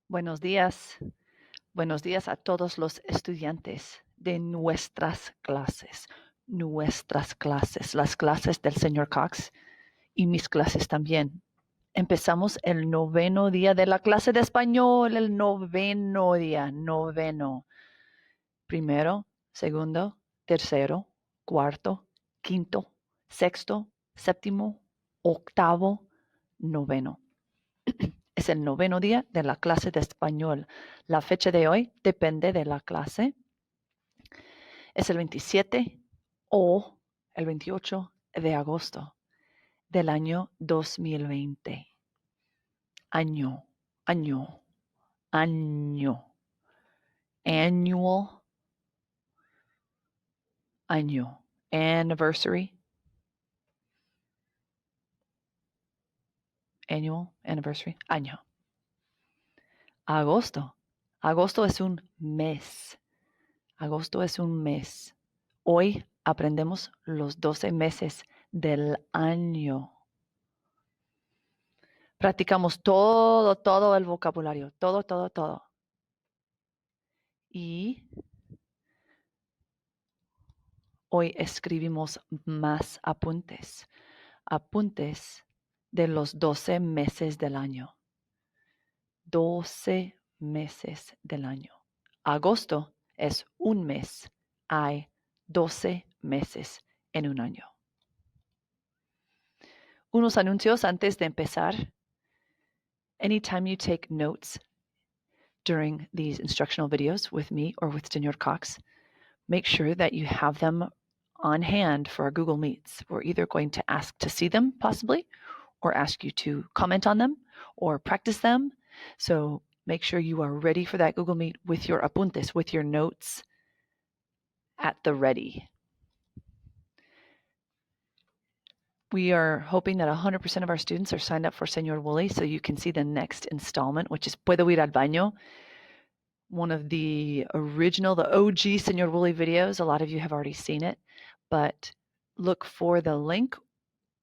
Buenos días. Buenos días a todos los estudiantes de nuestras clases, las clases del señor Cox y mis clases también. Empezamos el noveno día de la clase de español, el noveno día, noveno. Primero, segundo, tercero, cuarto, quinto, sexto, séptimo, octavo, noveno. Es el noveno día de la clase de español. La fecha de hoy depende de la clase. Es el 27 o el 28 de agosto del año 2020. Año, año, año. Annual, año. Anniversary, annual, anniversary, año. Agosto. Agosto es un mes. Agosto es un mes. Hoy aprendemos los 12 meses del año. Practicamos todo el vocabulario, todo. Y hoy escribimos más apuntes. Apuntes de los 12 meses del año. 12 meses del año. Agosto es un mes. Hay 12 meses en un año. Unos anuncios antes de empezar. Anytime you take notes during these instructional videos with me or with Señor Cox, make sure that you have them on hand for our Google Meets. We're either going to ask to see them, possibly, or ask you to comment on them or practice them. So make sure you are ready for that Google Meet with your apuntes, with your notes at the ready. We are hoping that 100% of our students are signed up for Señor Woolley, so you can see the next installment, which is Puedo ir al baño, one of the original, the OG Señor Woolley videos. A lot of you have already seen it, but look for the link.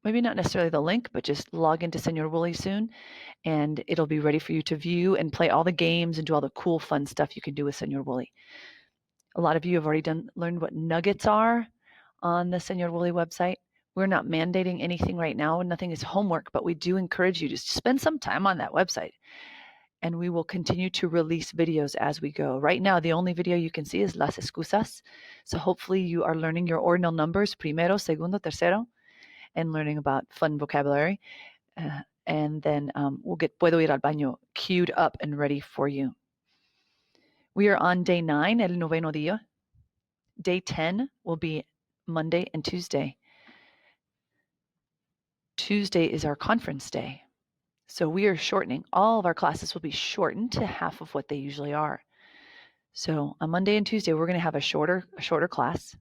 Maybe not necessarily the link, but just log into Señor Woolley soon, and it'll be ready for you to view and play all the games and do all the cool, fun stuff you can do with Señor Woolley. A lot of you have already learned what nuggets are on the Señor Woolley website. We're not mandating anything right now. Nothing is homework, but we do encourage you to spend some time on that website. And we will continue to release videos as we go. Right now, the only video you can see is Las Excusas. So hopefully you are learning your ordinal numbers, primero, segundo, tercero, and learning about fun vocabulary. And then we'll get Puedo ir al baño queued up and ready for you. We are on day 9, el noveno día. Day 10 will be Monday and Tuesday. Tuesday is our conference day. So we are shortening. All of our classes will be shortened to half of what they usually are. So on Monday and Tuesday, we're going to have a shorter class.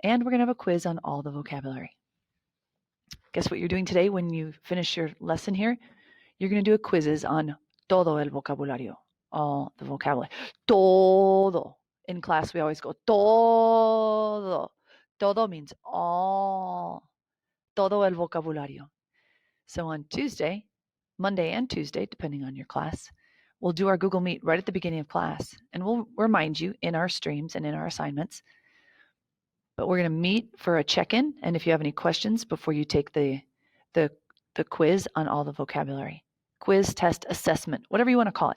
And we're going to have a quiz on all the vocabulary. Guess what you're doing today when you finish your lesson here? You're going to do a quizzes on todo el vocabulario. All the vocabulary. Todo. In class, we always go todo. Todo means all. Todo el vocabulario. So on Tuesday, Monday and Tuesday, depending on your class, we'll do our Google Meet right at the beginning of class. And we'll remind you in our streams and in our assignments. But we're going to meet for a check-in. And if you have any questions before you take the quiz on all the vocabulary. Quiz, test, assessment, whatever you want to call it.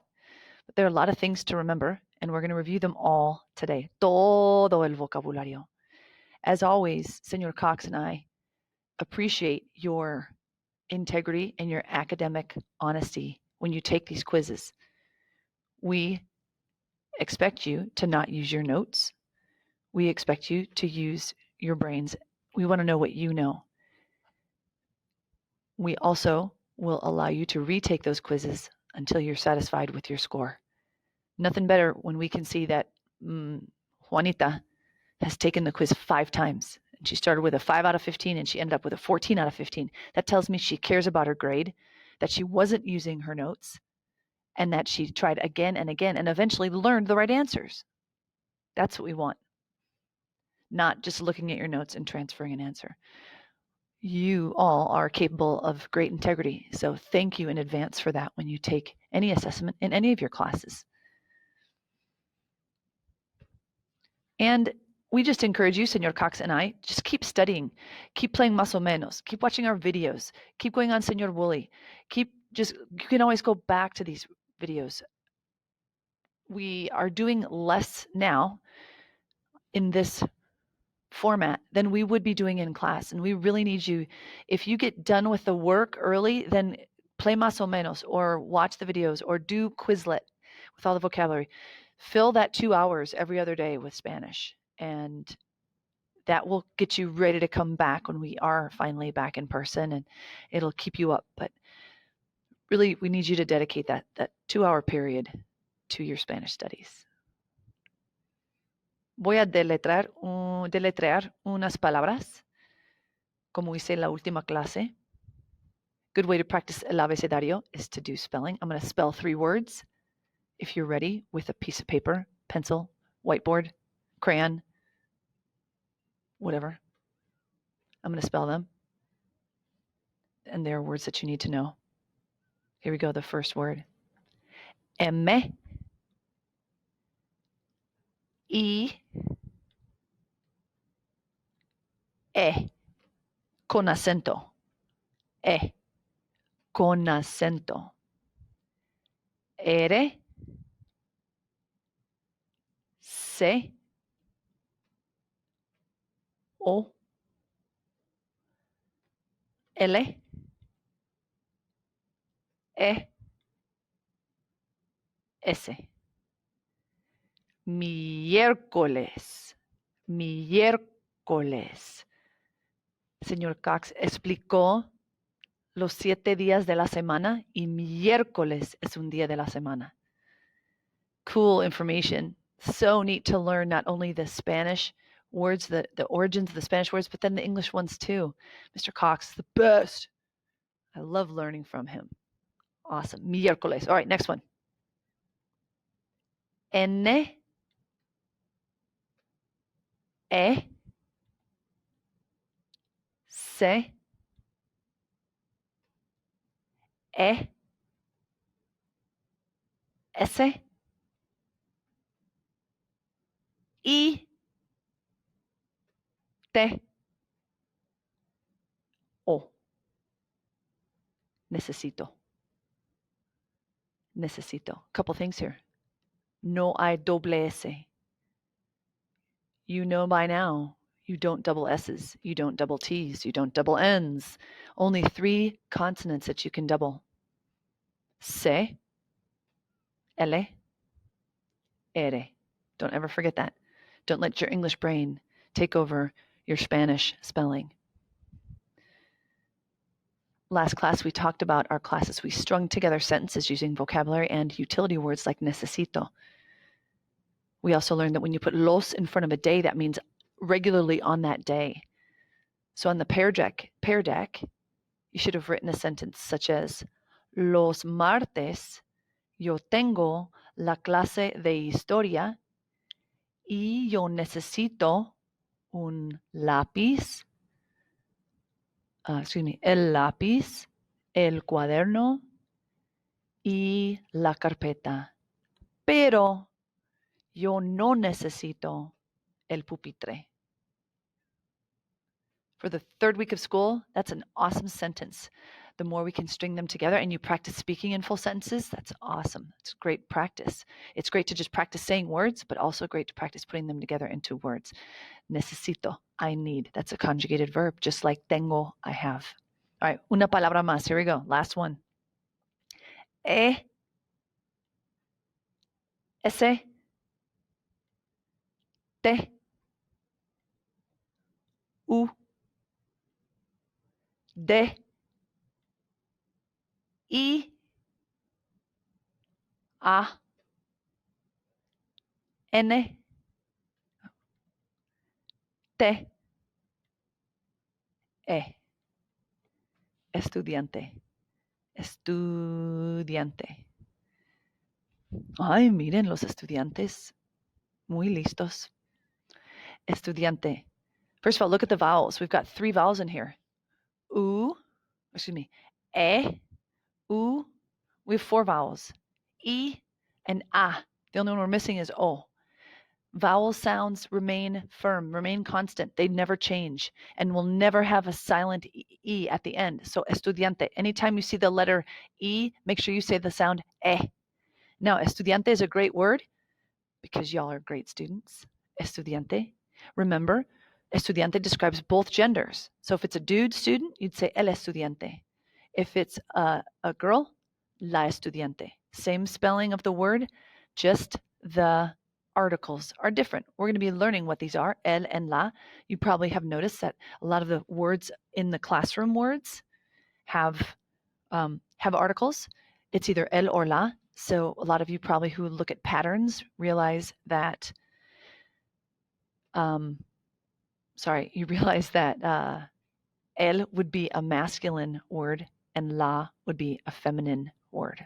But there are a lot of things to remember, and we're going to review them all today. Todo el vocabulario. As always, Señor Cox and I appreciate your integrity and your academic honesty when you take these quizzes. We expect you to not use your notes. We expect you to use your brains. We want to know what you know. We also will allow you to retake those quizzes until you're satisfied with your score. Nothing better when we can see that Juanita has taken the quiz 5 times. And she started with a 5 out of 15 and she ended up with a 14 out of 15. That tells me she cares about her grade, that she wasn't using her notes, and that she tried again and again and eventually learned the right answers. That's what we want. Not just looking at your notes and transferring an answer. You all are capable of great integrity. So thank you in advance for that when you take any assessment in any of your classes. And we just encourage you, Senor Cox and I, just keep studying, keep playing Más o Menos, keep watching our videos, keep going on Senor Wooly, you can always go back to these videos. We are doing less now in this format than we would be doing in class. And we really need you, if you get done with the work early, then play Más o Menos or watch the videos or do Quizlet with all the vocabulary. Fill that 2 hours every other day with Spanish. And that will get you ready to come back when we are finally back in person, and it'll keep you up. But really, we need you to dedicate that 2-hour period to your Spanish studies. Voy a deletrear unas palabras, como hice en la última clase. Good way to practice el abecedario is to do spelling. I'm going to spell 3 words. If you're ready, with a piece of paper, pencil, whiteboard, crayon, whatever. I'm going to spell them. And they're words that you need to know. Here we go, the first word. M, I, E, con acento. E, con acento. R, C, O, L, E, S. Miércoles. Miércoles. Señor Cox explicó los 7 días de la semana y miércoles es un día de la semana. Cool information. So neat to learn not only the Spanish words, the origins of the Spanish words, but then the English ones too. Mr. Cox, the best. I love learning from him. Awesome. Miércoles. All right, next one. N, E, C, E, S, I, T, O. Necesito. Necesito. A couple things here. No hay doble S. You know by now, you don't double S's, you don't double T's, you don't double N's. Only 3 consonants that you can double. C, L, R. Don't ever forget that. Don't let your English brain take over your Spanish spelling. Last class, we talked about our classes. We strung together sentences using vocabulary and utility words like necesito. We also learned that when you put los in front of a day, that means regularly on that day. So on the pear deck, you should have written a sentence such as, los martes yo tengo la clase de historia y yo necesito un lápiz, el lápiz, el cuaderno y la carpeta. Pero yo no necesito el pupitre. For the 3rd week of school, that's an awesome sentence. The more we can string them together and you practice speaking in full sentences, that's awesome. It's great practice. It's great to just practice saying words, but also great to practice putting them together into words. Necesito, I need. That's a conjugated verb, just like tengo, I have. All right, una palabra más. Here we go. Last one. E, S, T, U, D, I, A, N, T, E. Estudiante. Estudiante. Ay, miren los estudiantes. Muy listos. Estudiante. First of all, look at the vowels. We've got 3 vowels in here. E, U, We have 4 vowels, E and A. The only one we're missing is O. Vowel sounds remain firm, remain constant. They never change, and will never have a silent E at the end. So estudiante, anytime you see the letter E, make sure you say the sound E. Now, estudiante is a great word because y'all are great students. Estudiante. Remember, estudiante describes both genders. So if it's a dude student, you'd say el estudiante. If it's a girl, la estudiante. Same spelling of the word, just the articles are different. We're going to be learning what these are, el and la. You probably have noticed that a lot of the words in the classroom words have articles. It's either el or la. So a lot of you probably who look at patterns realize that, you realize that el would be a masculine word and la would be a feminine word.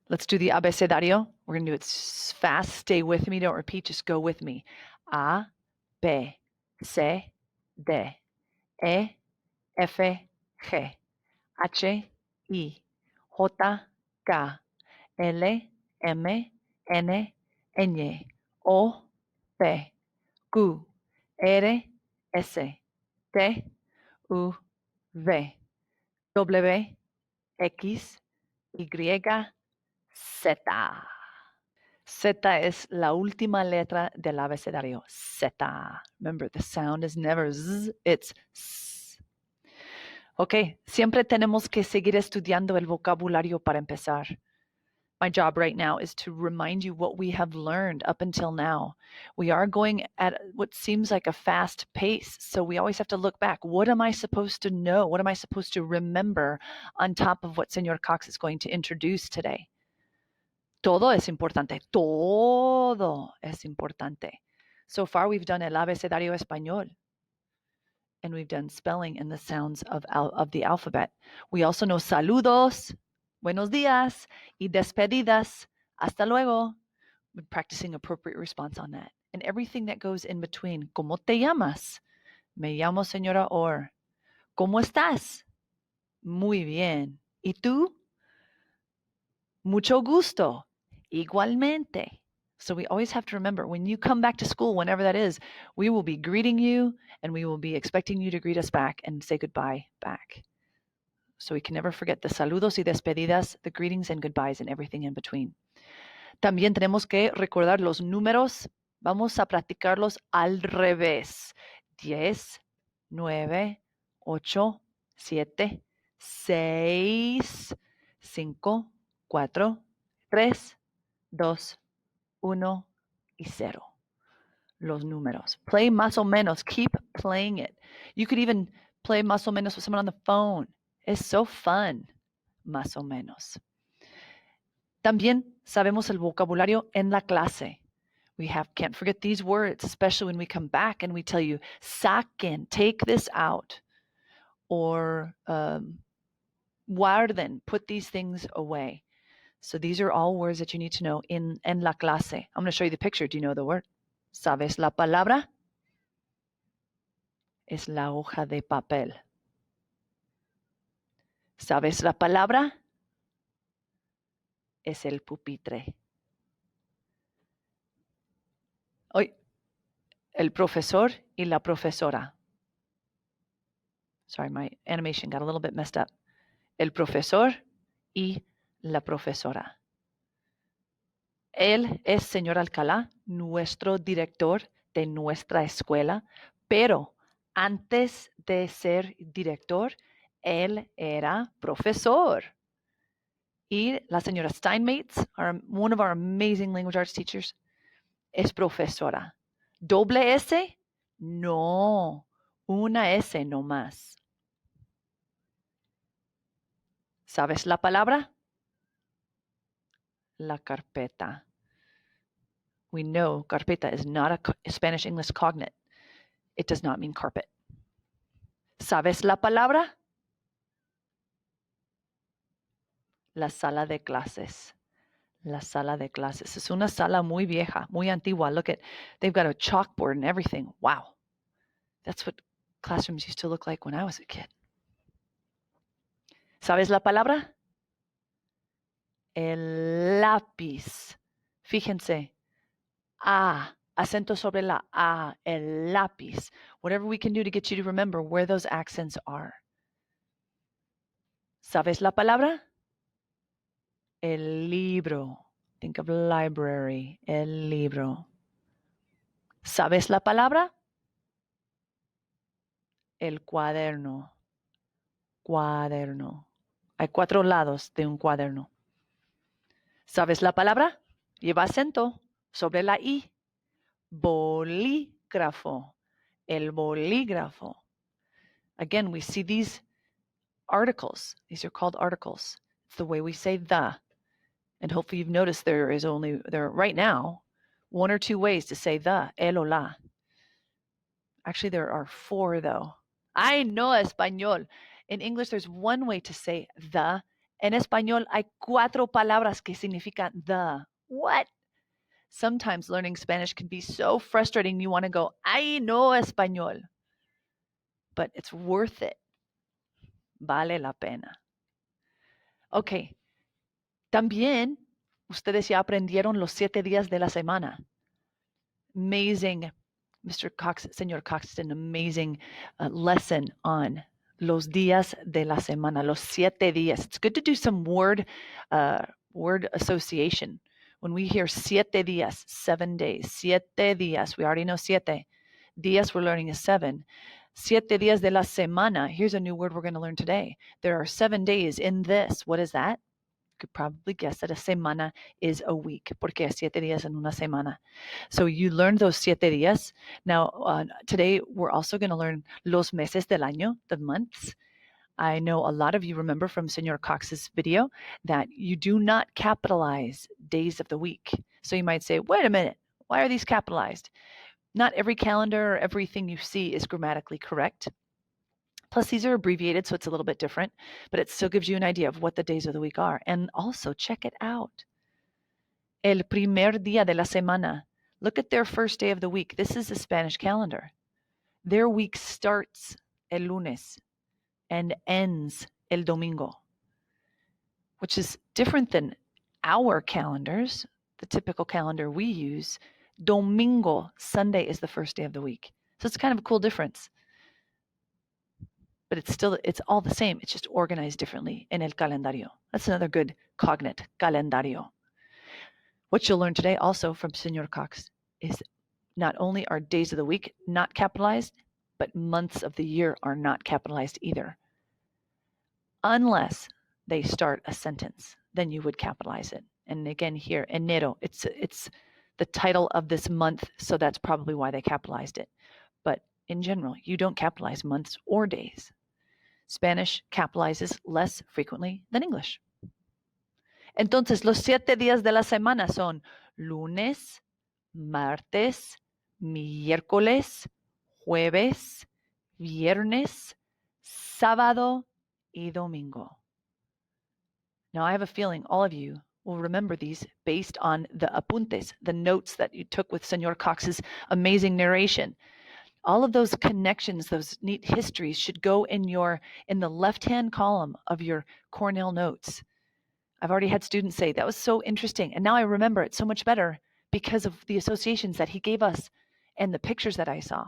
Let's do the abecedario. We're going to do it fast. Stay with me. Don't repeat. Just go with me. A, B, C, D, E, F, G, H, I, J, K, L, M, N, Ñ, O, P, Q, R, S, T, U, V, W, X, Y, Z. Z es la última letra del abecedario. Z. Remember, the sound is never Z, it's S. Ok, siempre tenemos que seguir estudiando el vocabulario para empezar. My job right now is to remind you what we have learned up until now. We are going at what seems like a fast pace, so we always have to look back. What am I supposed to know? What am I supposed to remember on top of what Senor Cox is going to introduce today? Todo es importante. Todo es importante. So far, we've done el abecedario español, and we've done spelling and the sounds of the alphabet. We also know saludos, buenos días, y despedidas, hasta luego. We're practicing appropriate response on that. And everything that goes in between. ¿Cómo te llamas? Me llamo señora Orr. ¿Cómo estás? Muy bien. ¿Y tú? Mucho gusto. Igualmente. So we always have to remember, when you come back to school, whenever that is, we will be greeting you and we will be expecting you to greet us back and say goodbye back. So we can never forget the saludos y despedidas, the greetings and goodbyes and everything in between. También tenemos que recordar los números. Vamos a practicarlos al revés. 10, 9, 8, 7, 6, 5, 4, 3, 2, 1 y 0. Los números. Play más o menos. Keep playing it. You could even play más o menos with someone on the phone. It's so fun. Más o menos. También sabemos el vocabulario en la clase. Can't forget these words, especially when we come back and we tell you, saquen, take this out. Or guarden, put these things away. So these are all words that you need to know en la clase. I'm going to show you the picture. Do you know the word? ¿Sabes la palabra? Es la hoja de papel. ¿Sabes la palabra? Es el pupitre. Hoy, el profesor y la profesora. Sorry, my animation got a little bit messed up. El profesor y la profesora. Él es señor Alcalá, nuestro director de nuestra escuela, pero antes de ser director, él era profesor. Y la señora Steinmetz, one of our amazing language arts teachers, es profesora. ¿Doble S? No, una S no más. ¿Sabes la palabra? La carpeta. We know carpeta is not a Spanish English cognate. It does not mean carpet. ¿Sabes la palabra? La sala de clases. La sala de clases. Es una sala muy vieja, muy antigua. Look at, they've got a chalkboard and everything. Wow. That's what classrooms used to look like when I was a kid. ¿Sabes la palabra? El lápiz. Fíjense. Acento sobre la A, el lápiz. Whatever we can do to get you to remember where those accents are. ¿Sabes la palabra? El libro. Think of library. El libro. ¿Sabes la palabra? El cuaderno. Cuaderno. Hay 4 lados de un cuaderno. ¿Sabes la palabra? Lleva acento sobre la I. Bolígrafo. El bolígrafo. Again, we see these articles. These are called articles. It's the way we say the. And hopefully you've noticed there are right now 1 or 2 ways to say the, el o la. Actually, there are 4 though. Ay, no, español. In English, there's 1 way to say the. En español, hay 4 palabras que significan the. What? Sometimes learning Spanish can be so frustrating. You want to go, ay, no, español. But it's worth it. Vale la pena. Ok. También, ustedes ya aprendieron los 7 días de la semana. Amazing. Señor Cox did an amazing lesson on los días de la semana, los 7 días. It's good to do some word association. When we hear 7 días, 7 days, 7 días, we already know 7. Días we're learning is 7. 7 días de la semana. Here's a new word we're going to learn today. There are 7 days in this. What is that? Could probably guess that a semana is a week, porque es 7 días en una semana. So you learned those 7 días. Now, today we're also going to learn los meses del año, the months. I know a lot of you remember from Senor Cox's video that you do not capitalize days of the week. So you might say, wait a minute, why are these capitalized? Not every calendar or everything you see is grammatically correct. Plus, these are abbreviated, so it's a little bit different, but it still gives you an idea of what the days of the week are. And also, check it out. El primer día de la semana. Look at their first day of the week. This is the Spanish calendar. Their week starts el lunes and ends el domingo, which is different than our calendars, the typical calendar we use. Domingo, Sunday, is the first day of the week. So it's kind of a cool difference. But it's all the same. It's just organized differently in el calendario. That's another good cognate, calendario. What you'll learn today also from Senor Cox is not only are days of the week not capitalized, but months of the year are not capitalized either. Unless they start a sentence, then you would capitalize it. And again here, enero, it's the title of this month, so that's probably why they capitalized it. But in general, you don't capitalize months or days. Spanish capitalizes less frequently than English. Entonces, los 7 días de la semana son lunes, martes, miércoles, jueves, viernes, sábado, y domingo. Now, I have a feeling all of you will remember these based on the apuntes, the notes that you took with Senor Cox's amazing narration. All of those connections, those neat histories should go in the left-hand column of your Cornell notes. I've already had students say, that was so interesting. And now I remember it so much better because of the associations that he gave us and the pictures that I saw.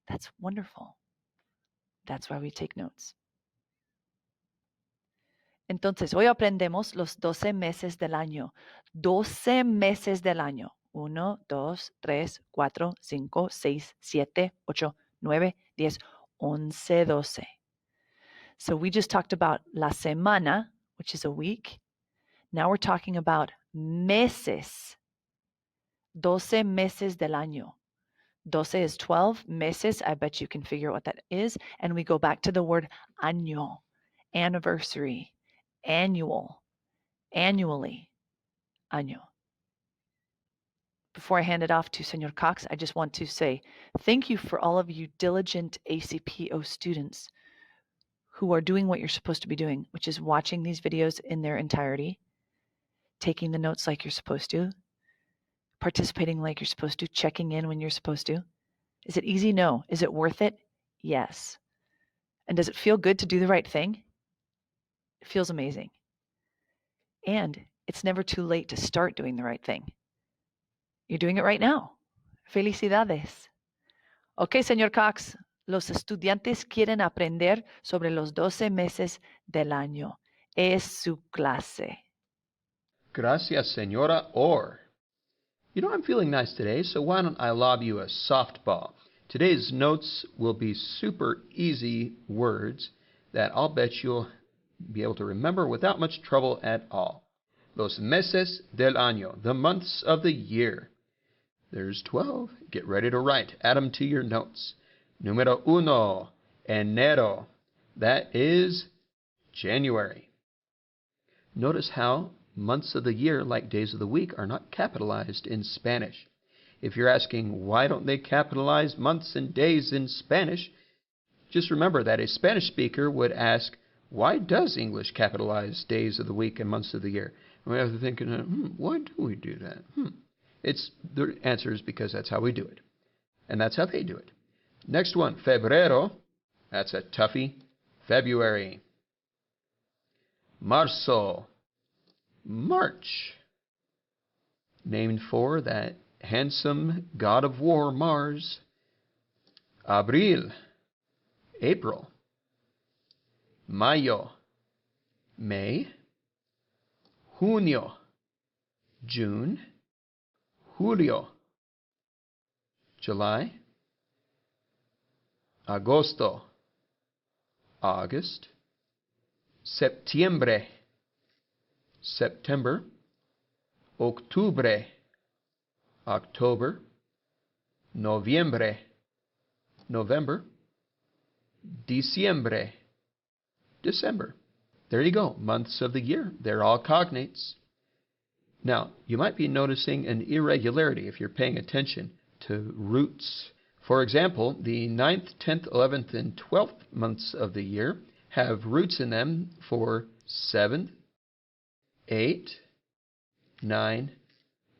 That's wonderful. That's why we take notes. Entonces, hoy aprendemos los 12 meses del año. 12 meses del año. 1, 2, 3, 4, 5, 6, 7, 8, 9, 10, 11, 12. So we just talked about la semana, which is a week. Now we're talking about meses. 12 meses del año. 12 is 12. Meses, I bet you can figure out what that is. And we go back to the word año, anniversary, annual, annually, año. Before I hand it off to Senor Cox, I just want to say thank you for all of you diligent ACPO students who are doing what you're supposed to be doing, which is watching these videos in their entirety, taking the notes like you're supposed to, participating like you're supposed to, checking in when you're supposed to. Is it easy? No. Is it worth it? Yes. And does it feel good to do the right thing? It feels amazing. And it's never too late to start doing the right thing. You're doing it right now. Felicidades. Ok, señor Cox, los estudiantes quieren aprender sobre los 12 meses del año. Es su clase. Gracias, señora Orr. You know, I'm feeling nice today, so why don't I lob you a softball? Today's notes will be super easy words that I'll bet you'll be able to remember without much trouble at all. Los meses del año, the months of the year. There's 12. Get ready to write. Add them to your notes. Número uno, enero. That is January. Notice how months of the year, like days of the week, are not capitalized in Spanish. If you're asking why don't they capitalize months and days in Spanish, just remember that a Spanish speaker would ask, why does English capitalize days of the week and months of the year? And we have to think, why do we do that? The answer is because that's how we do it. And that's how they do it. Next one, febrero. That's a toughie. February. Marzo. March. Named for that handsome god of war, Mars. Abril. April. Mayo. May. Junio. June. Julio. July. Agosto. August. Septiembre. September. Octubre. October. Noviembre. November. Diciembre. December. There you go. Months of the year. They're all cognates. Now, you might be noticing an irregularity if you're paying attention to roots. For example, the 9th, 10th, 11th, and 12th months of the year have roots in them for 7th, 8, 9,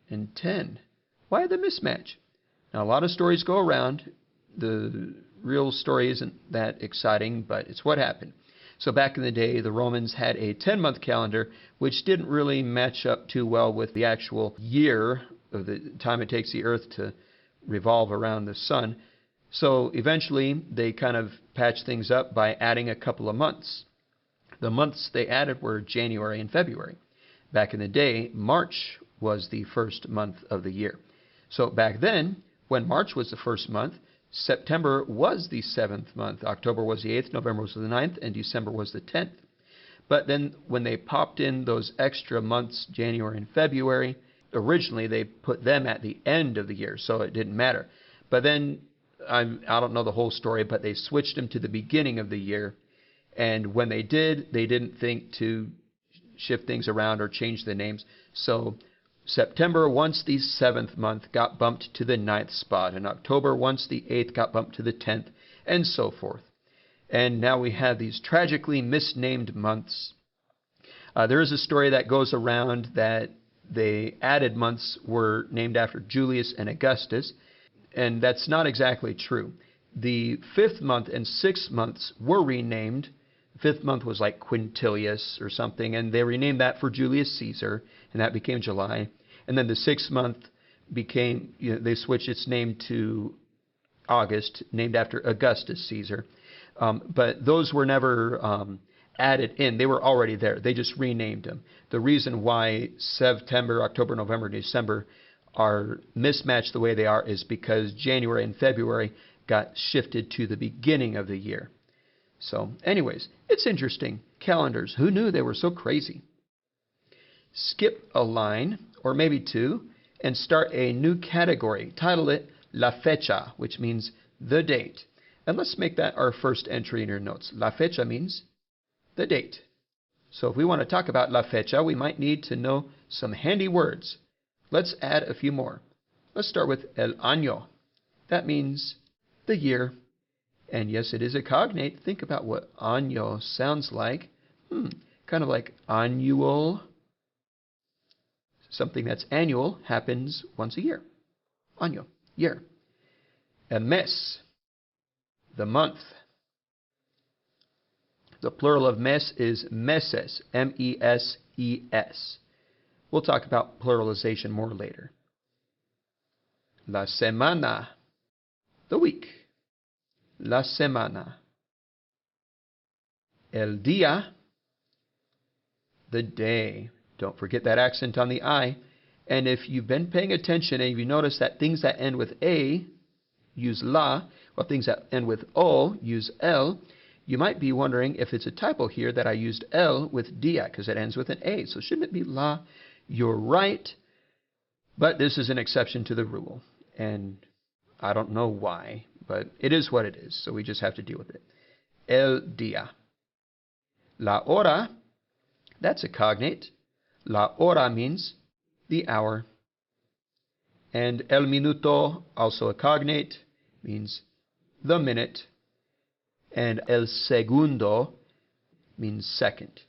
and 10. Why the mismatch? Now, a lot of stories go around. The real story isn't that exciting, but it's what happened. So back in the day, the Romans had a 10-month calendar, which didn't really match up too well with the actual year of the time it takes the Earth to revolve around the sun. So eventually, they kind of patched things up by adding a couple of months. The months they added were January and February. Back in the day, March was the first month of the year. So back then, when March was the first month, September was the 7th month, October was the 8th, November was the 9th, and December was the 10th. But then when they popped in those extra months, January and February, originally they put them at the end of the year, so it didn't matter. But then, I don't know the whole story, but they switched them to the beginning of the year. And when they did, they didn't think to shift things around or change the names. So September, once the 7th month, got bumped to the 9th spot, and October, once the 8th, got bumped to the 10th, and so forth. And now we have these tragically misnamed months. There is a story that goes around that the added months were named after Julius and Augustus, and that's not exactly true. The 5th month and 6th months were renamed. The 5th month was like Quintilius or something, and they renamed that for Julius Caesar, and that became July. And then the 6th month became, they switched its name to August, named after Augustus Caesar. But those were never added in. They were already there. They just renamed them. The reason why September, October, November, December are mismatched the way they are is because January and February got shifted to the beginning of the year. So anyways, it's interesting. Calendars. Who knew they were so crazy? Skip a line, or maybe two, and start a new category. Title it La Fecha, which means the date. And let's make that our first entry in your notes. La Fecha means the date. So if we want to talk about La Fecha, we might need to know some handy words. Let's add a few more. Let's start with El Año. That means the year. And yes, it is a cognate. Think about what año sounds like. Kind of like annual. Something that's annual happens once a year. Año, year. El mes, the month. The plural of mes is meses, M-E-S-E-S. We'll talk about pluralization more later. La semana, the week. La semana. El día, the day. Don't forget that accent on the I. And if you've been paying attention and you notice that things that end with A use la, while things that end with O use el, you might be wondering if it's a typo here that I used el with dia because it ends with an A. So shouldn't it be la? You're right, but this is an exception to the rule. And I don't know why, but it is what it is. So we just have to deal with it. El día. La hora, that's a cognate. La hora means the hour. And el minuto, also a cognate, means the minute. And el segundo means second.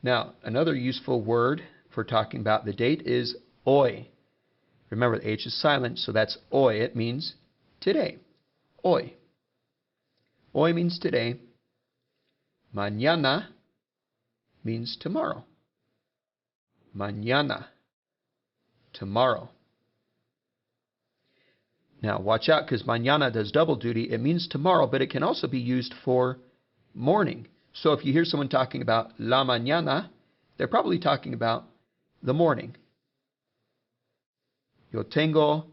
Now, another useful word for talking about the date is hoy. Remember, the H is silent, so that's hoy. It means today. Hoy. Hoy means today. Mañana means tomorrow. Mañana. Tomorrow. Now, watch out because mañana does double duty. It means tomorrow, but it can also be used for morning. So if you hear someone talking about la mañana, they're probably talking about the morning. Yo tengo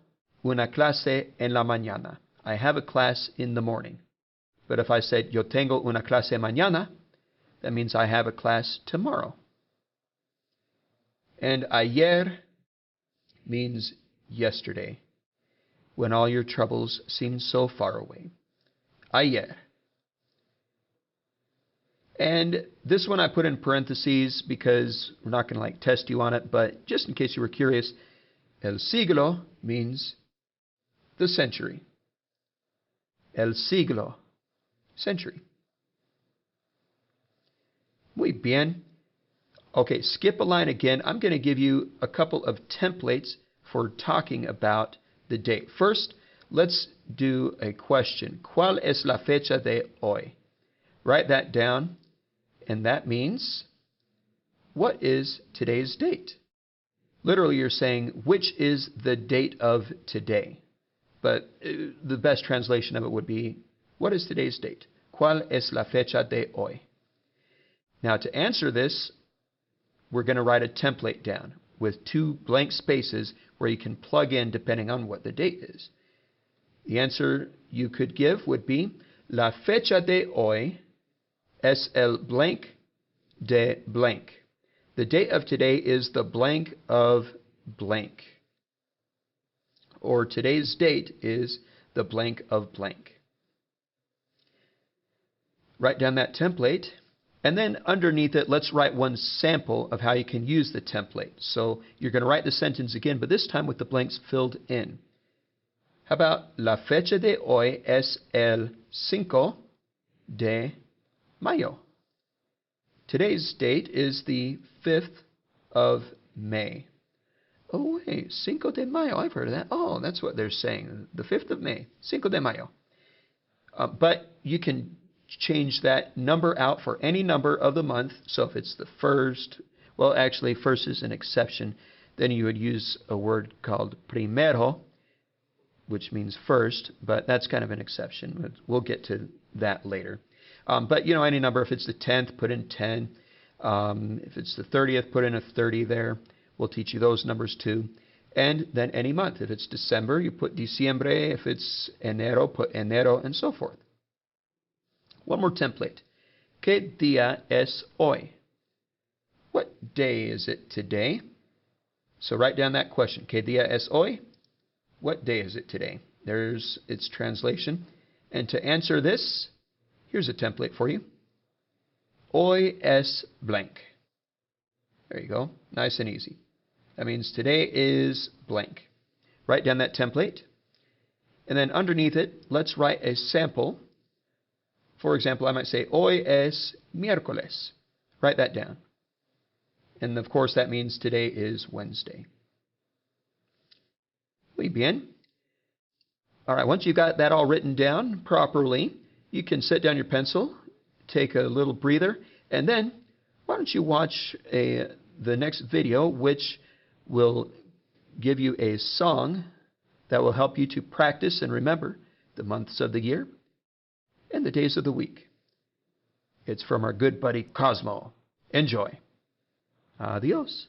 una clase en la mañana. I have a class in the morning. But if I said yo tengo una clase mañana, that means I have a class tomorrow. And ayer means yesterday, when all your troubles seem so far away. Ayer. And this one I put in parentheses because we're not going to test you on it, but just in case you were curious, el siglo means the century. El siglo, century. Muy bien. Okay, skip a line again. I'm going to give you a couple of templates for talking about the date. First, let's do a question. ¿Cuál es la fecha de hoy? Write that down, and that means, what is today's date? Literally, you're saying, which is the date of today? But the best translation of it would be, what is today's date? ¿Cuál es la fecha de hoy? Now, to answer this, we're going to write a template down with 2 blank spaces where you can plug in depending on what the date is. The answer you could give would be, la fecha de hoy es el blank de blank. The date of today is the blank of blank. Or today's date is the blank of blank. Write down that template. And then underneath it, let's write one sample of how you can use the template. So you're going to write the sentence again, but this time with the blanks filled in. How about la fecha de hoy es el 5 de mayo? Today's date is the 5th of May. Oh, wait, 5 de mayo, I've heard of that. Oh, that's what they're saying, the 5th of May, 5 de mayo. But you can change that number out for any number of the month. So if it's the 1st, well, actually, 1st is an exception. Then you would use a word called primero, which means first, but that's kind of an exception. We'll get to that later. But, any number, if it's the 10th, put in 10. If it's the 30th, put in a 30 there. We'll teach you those numbers too. And then any month. If it's December, you put diciembre. If it's enero, put enero, and so forth. One more template. ¿Qué día es hoy? What day is it today? So write down that question. ¿Qué día es hoy? What day is it today? There's its translation. And to answer this, here's a template for you. Hoy es blank. There you go. Nice and easy. That means today is blank. Write down that template. And then underneath it, let's write a sample. For example, I might say, hoy es miércoles. Write that down. And of course, that means today is Wednesday. Muy bien. All right, once you've got that all written down properly, you can set down your pencil, take a little breather, and then why don't you watch the next video, which will give you a song that will help you to practice and remember the months of the year and the days of the week. It's from our good buddy Cosmo. Enjoy. Adios.